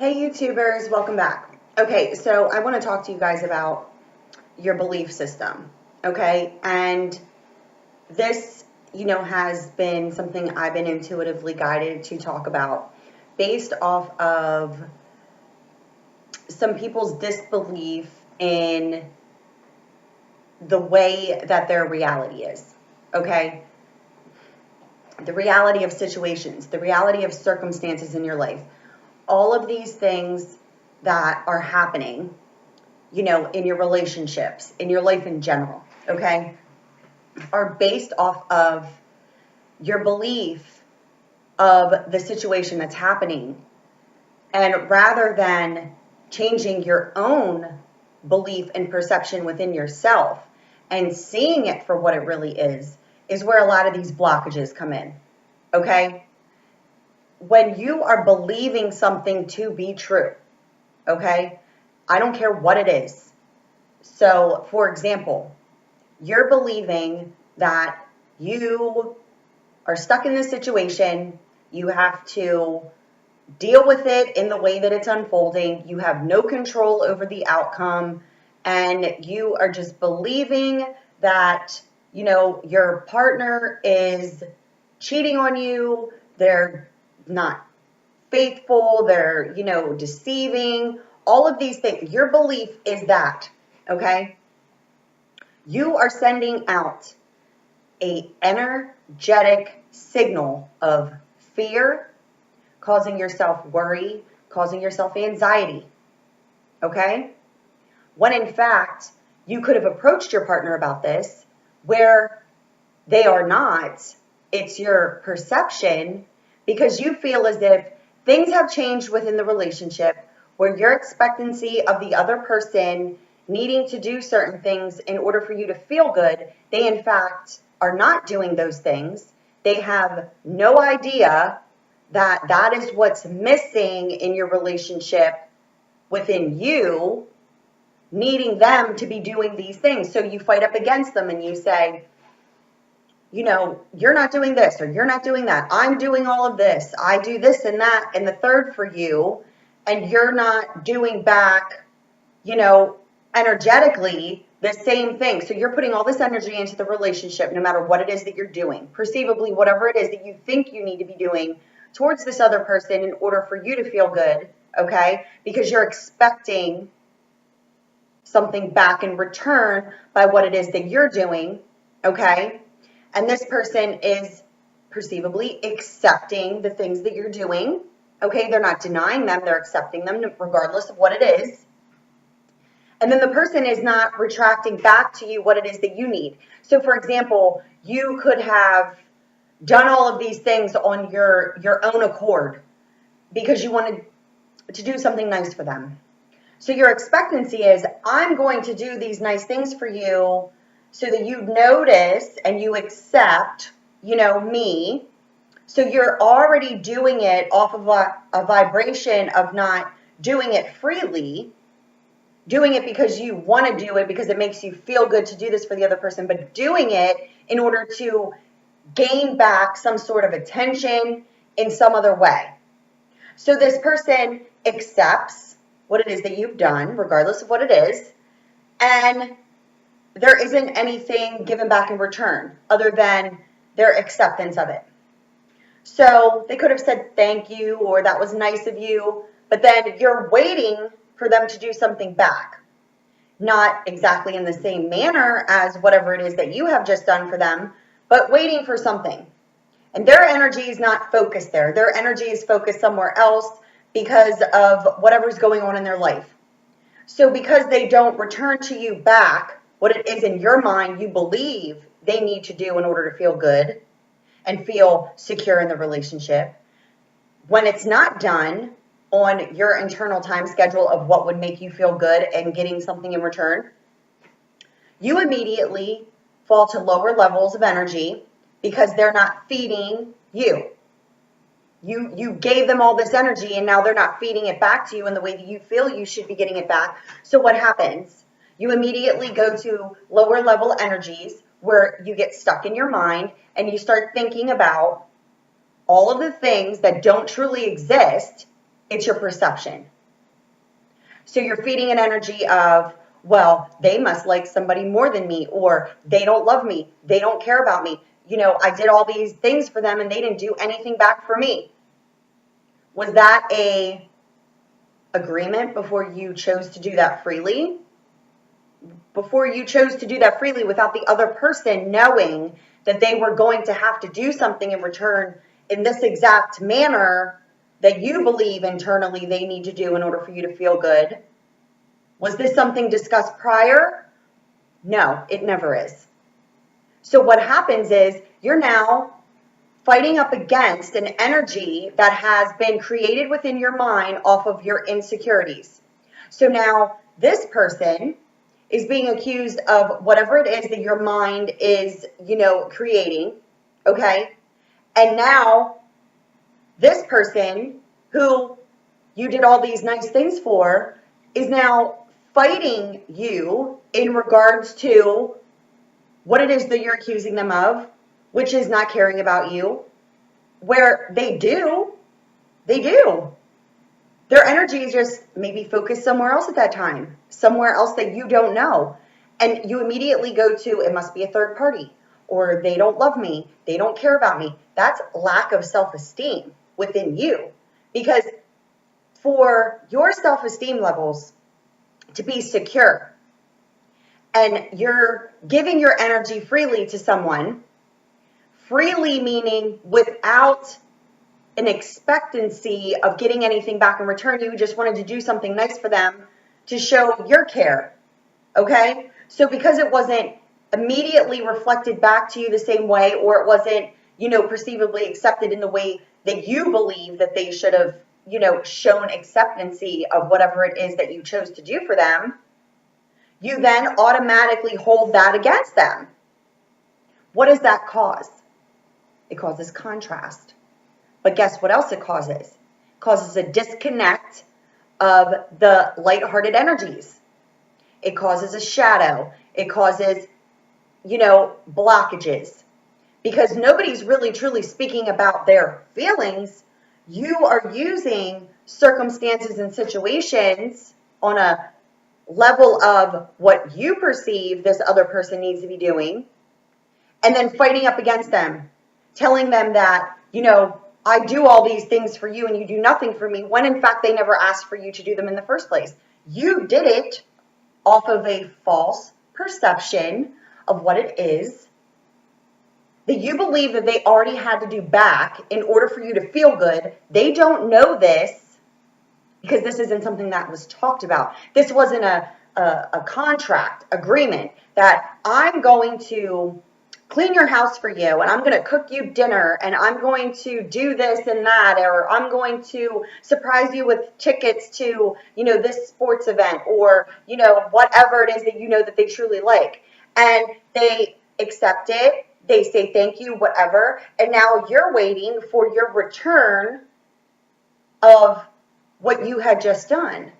Hey YouTubers, welcome back. Okay, so I want to talk to you guys about your belief system, okay? And this, has been something I've been intuitively guided to talk about based off of some people's disbelief in the way that their reality is, okay? The reality of situations, the reality of circumstances in your life. All of these things that are happening, in your relationships, in your life in general, okay, are based off of your belief of the situation that's happening. And rather than changing your own belief and perception within yourself and seeing it for what it really is where a lot of these blockages come in, okay? When you are believing something to be true, okay, I don't care what it is. So, for example, you're believing that you are stuck in this situation, you have to deal with it in the way that it's unfolding, you have no control over the outcome, and you are just believing that, your partner is cheating on you, they're not faithful, they're, deceiving, all of these things. Your belief is that, okay? You are sending out a energetic signal of fear, causing yourself worry, causing yourself anxiety, okay? When in fact, you could have approached your partner about this where they are not. It's your perception because you feel as if things have changed within the relationship where your expectancy of the other person needing to do certain things in order for you to feel good, they in fact are not doing those things. They have no idea that that is what's missing in your relationship within you, needing them to be doing these things. So you fight up against them and you say, you're not doing this or you're not doing that. I'm doing all of this. I do this and that and the third for you. And you're not doing back, energetically the same thing. So you're putting all this energy into the relationship, no matter what it is that you're doing, perceivably, whatever it is that you think you need to be doing towards this other person in order for you to feel good. Okay. Because you're expecting something back in return by what it is that you're doing. Okay. And this person is perceivably accepting the things that you're doing. Okay, they're not denying them, they're accepting them regardless of what it is. And then the person is not retracting back to you what it is that you need. So for example, you could have done all of these things on your own accord because you wanted to do something nice for them. So your expectancy is, I'm going to do these nice things for you so that you notice and you accept, me. So you're already doing it off of a vibration of not doing it freely, doing it because you want to do it, because it makes you feel good to do this for the other person, but doing it in order to gain back some sort of attention in some other way. So this person accepts what it is that you've done, regardless of what it is, and there isn't anything given back in return other than their acceptance of it. So they could have said thank you or that was nice of you, but then you're waiting for them to do something back. Not exactly in the same manner as whatever it is that you have just done for them, but waiting for something. And their energy is not focused there. Their energy is focused somewhere else because of whatever's going on in their life. So because they don't return to you back what it is in your mind you believe they need to do in order to feel good and feel secure in the relationship, when it's not done on your internal time schedule of what would make you feel good and getting something in return, you immediately fall to lower levels of energy because they're not feeding you. You gave them all this energy and now they're not feeding it back to you in the way that you feel you should be getting it back. So what happens? You immediately go to lower level energies where you get stuck in your mind and you start thinking about all of the things that don't truly exist It's your perception. So you're feeding an energy of, well, they must like somebody more than me, or they don't love me, they don't care about me. I did all these things for them and they didn't do anything back for me. Was that a agreement before you chose to do that freely? Before you chose to do that freely without the other person knowing that they were going to have to do something in return in this exact manner that you believe internally they need to do in order for you to feel good. Was this something discussed prior? No, it never is. So what happens is you're now fighting up against an energy that has been created within your mind off of your insecurities. So now this person is being accused of whatever it is that your mind is, creating, okay? And now this person who you did all these nice things for is now fighting you in regards to what it is that you're accusing them of, which is not caring about you, where they do. Their energy is just maybe focused somewhere else at that time, somewhere else that you don't know. And you immediately go to, it must be a third party, or they don't love me, they don't care about me. That's lack of self-esteem within you. Because for your self-esteem levels to be secure, and you're giving your energy freely to someone, freely meaning without an expectancy of getting anything back in return. You just wanted to do something nice for them to show your care, okay? So because it wasn't immediately reflected back to you the same way, or it wasn't, perceivably accepted in the way that you believe that they should have, shown acceptancy of whatever it is that you chose to do for them, you then automatically hold that against them. What does that cause? It causes contrast. But guess what else it causes? It causes a disconnect of the lighthearted energies. It causes a shadow. It causes, blockages. Because nobody's really truly speaking about their feelings. You are using circumstances and situations on a level of what you perceive this other person needs to be doing, and then fighting up against them, telling them that, I do all these things for you and you do nothing for me, when in fact they never asked for you to do them in the first place. You did it off of a false perception of what it is that you believe that they already had to do back in order for you to feel good. They don't know this because this isn't something that was talked about. This wasn't a contract agreement that I'm going to clean your house for you, and I'm going to cook you dinner, and I'm going to do this and that, or I'm going to surprise you with tickets to, this sports event, or, whatever it is that that they truly like. And they accept it, they say thank you, whatever, and now you're waiting for your return of what you had just done.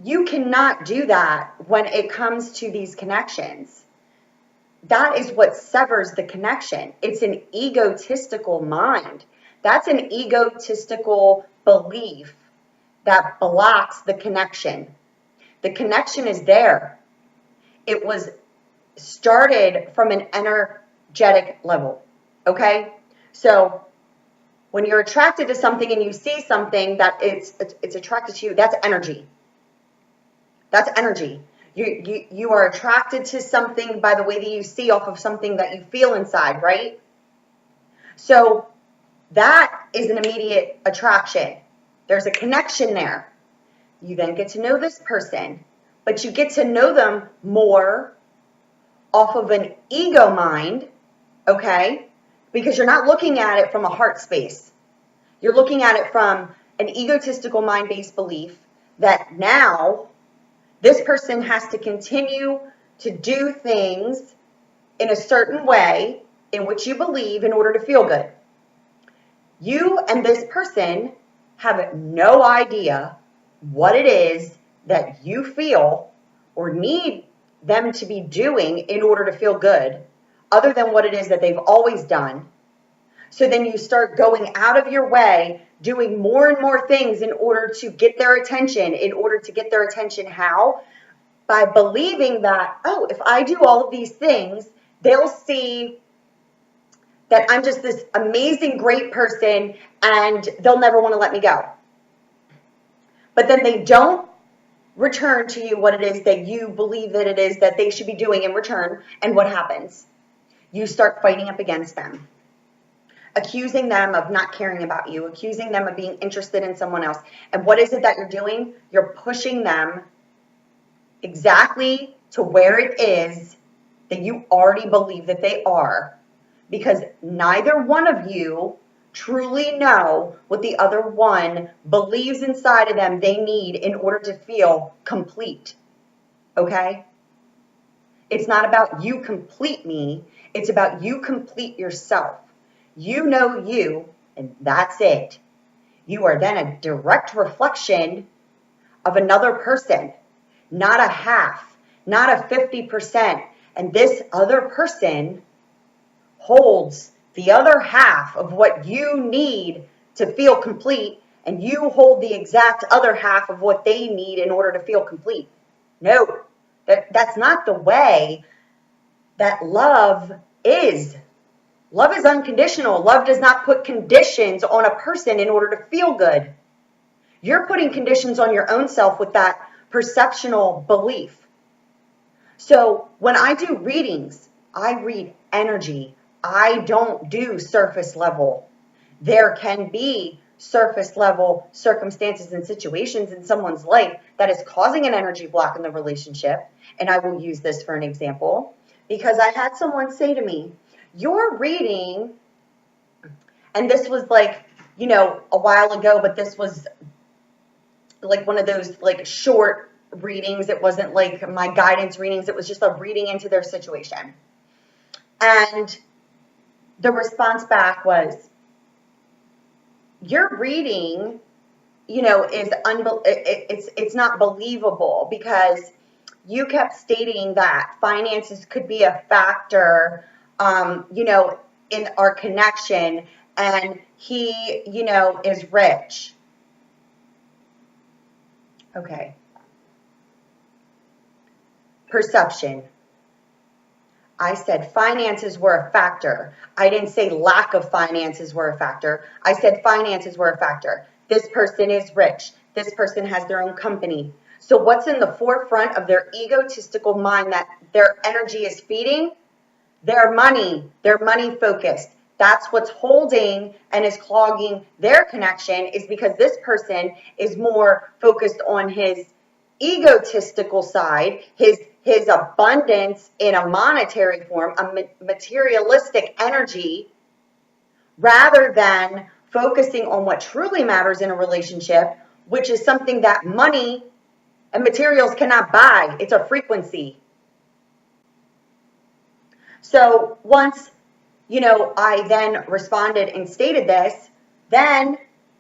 You cannot do that when it comes to these connections. That is what severs the connection. It's an egotistical mind. That's an egotistical belief that blocks the connection. The connection is there. It was started from an energetic level, okay? So when you're attracted to something and you see something that it's attracted to you, that's energy. That's energy. You are attracted to something by the way that you see off of something that you feel inside, right? So that is an immediate attraction. There's a connection there. You then get to know this person, but you get to know them more off of an ego mind, okay? Because you're not looking at it from a heart space. You're looking at it from an egotistical mind-based belief that now this person has to continue to do things in a certain way in which you believe in order to feel good. You and this person have no idea what it is that you feel or need them to be doing in order to feel good, other than what it is that they've always done. So then you start going out of your way, doing more and more things in order to get their attention. In order to get their attention, how? By believing that, oh, if I do all of these things, they'll see that I'm just this amazing, great person, and they'll never want to let me go. But then they don't return to you what it is that you believe that it is that they should be doing in return. And what happens? You start fighting up against them, accusing them of not caring about you, accusing them of being interested in someone else. And what is it that you're doing? You're pushing them exactly to where it is that you already believe that they are, because neither one of you truly know what the other one believes inside of them they need in order to feel complete. Okay? It's not about you complete me. It's about you complete yourself. You know you, and that's it. You are then a direct reflection of another person, not a half, not a 50%. And this other person holds the other half of what you need to feel complete, and you hold the exact other half of what they need in order to feel complete. No, that's not the way that love is. Love is unconditional. Love does not put conditions on a person in order to feel good. You're putting conditions on your own self with that perceptional belief. So when I do readings, I read energy. I don't do surface level. There can be surface level circumstances and situations in someone's life that is causing an energy block in the relationship. And I will use this for an example, because I had someone say to me, "Your reading," and this was like, a while ago, but this was like one of those like short readings. It wasn't like my guidance readings. It was just a reading into their situation. And the response back was, "Your reading, is it's not believable, because you kept stating that finances could be a factor, in our connection, and he, is rich." Okay. Perception. I said finances were a factor. I didn't say lack of finances were a factor. I said finances were a factor. This person is rich. This person has their own company. So what's in the forefront of their egotistical mind that their energy is feeding? Their money. They're money focused. That's what's holding and is clogging their connection, is because this person is more focused on his egotistical side, his abundance in a monetary form, a materialistic energy, rather than focusing on what truly matters in a relationship, which is something that money and materials cannot buy. It's a frequency. So once, I then responded and stated this, then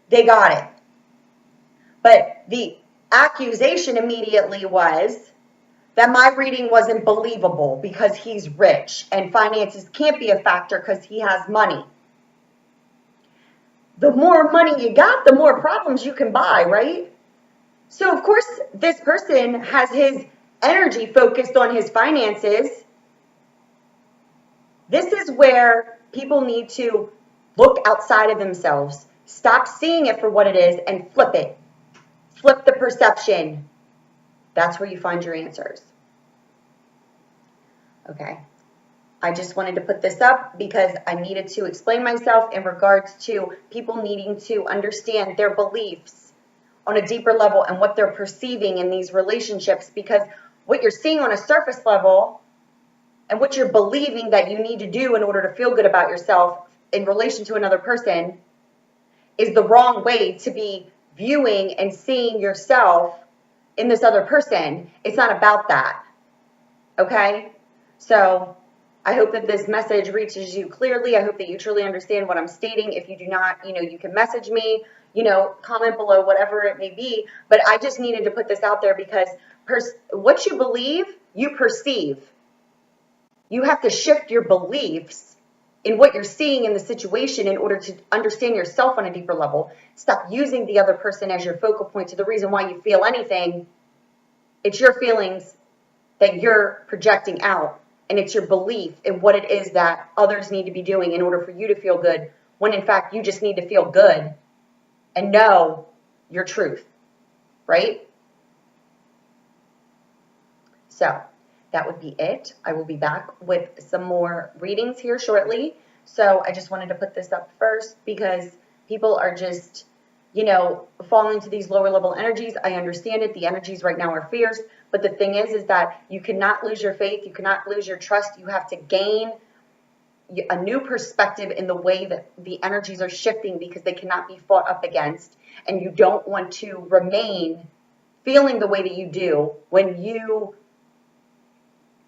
they got it. But the accusation immediately was that my reading wasn't believable because he's rich and finances can't be a factor because he has money. The more money you got, the more problems you can buy, right? So of course, this person has his energy focused on his finances. This is where people need to look outside of themselves. Stop seeing it for what it is and flip it. Flip the perception. That's where you find your answers. Okay. I just wanted to put this up because I needed to explain myself in regards to people needing to understand their beliefs on a deeper level and what they're perceiving in these relationships, because what you're seeing on a surface level and what you're believing that you need to do in order to feel good about yourself in relation to another person is the wrong way to be viewing and seeing yourself in this other person. It's not about that. Okay? So I hope that this message reaches you clearly. I hope that you truly understand what I'm stating. If you do not, you can message me, comment below, whatever it may be. But I just needed to put this out there because what you believe, you perceive. You have to shift your beliefs in what you're seeing in the situation in order to understand yourself on a deeper level. Stop using the other person as your focal point to the reason why you feel anything. It's your feelings that you're projecting out, and it's your belief in what it is that others need to be doing in order for you to feel good, when in fact you just need to feel good and know your truth, right? So that would be it. I will be back with some more readings here shortly. So I just wanted to put this up first because people are just, falling to these lower level energies. I understand it. The energies right now are fierce. But the thing is that you cannot lose your faith. You cannot lose your trust. You have to gain a new perspective in the way that the energies are shifting, because they cannot be fought up against. And you don't want to remain feeling the way that you do when you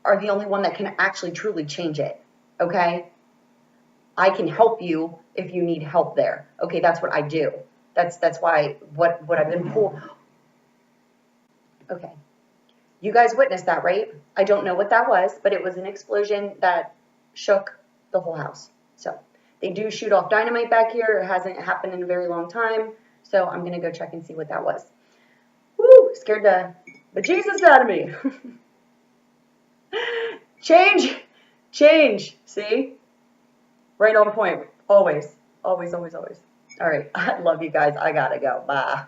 are the only one that can actually truly change it. Okay? I can help you if you need help there. Okay, that's what I do. That's why what I've been pulled. Okay. You guys witnessed that, right? I don't know what that was, but it was an explosion that shook the whole house. So they do shoot off dynamite back here. It hasn't happened in a very long time. So I'm going to go check and see what that was. Woo! Scared the bejesus out of me. Change. See? Right on point. Always. Always. All right. I love you guys. I gotta go. Bye.